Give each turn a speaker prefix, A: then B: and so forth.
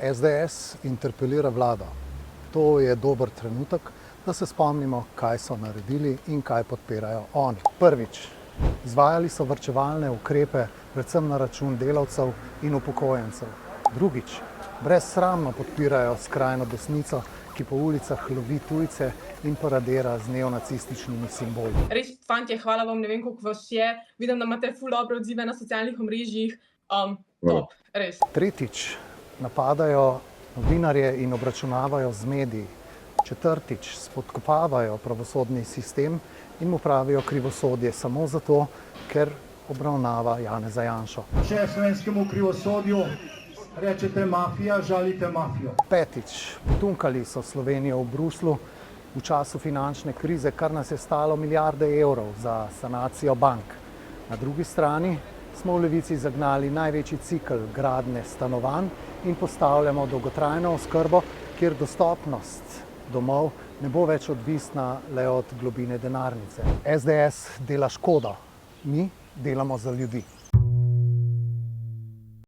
A: SDS interpelira vlado. To je dober trenutek, da se spomnimo, kaj so naredili in kaj podpirajo oni. Prvič, izvajali so varčevalne ukrepe, predvsem na račun delavcev in upokojencev. Drugič, brezsramno podpirajo skrajno desnico, ki po ulicah lovi tujce in paradira z neonacističnimi simboli.
B: Res, fantje, hvala vam, ne vem, koliko vas je. Vidim, da imate ful dobre odzive na socialnih omrežjih. Top, res.
A: Tretjič, napadajo novinarje in obračunavajo z mediji. Četrtič, spodkopavajo pravosodni sistem in mu pravijo krivosodje samo zato, ker obravnava Janeza Janšo.
C: Če slovenskemu krivosodju rečete mafija, žalite mafijo.
A: Petič, potunkali so Slovenijo v Bruslju v času finančne krize, kar nas je stalo milijarde evrov za sanacijo bank. Na drugi strani smo v Levici zagnali največji cikel gradnje stanovanj in postavljamo dolgotrajno oskrbo, kjer dostopnost domov ne bo več odvisna le od globine denarnice. SDS dela škodo, mi delamo za ljudi.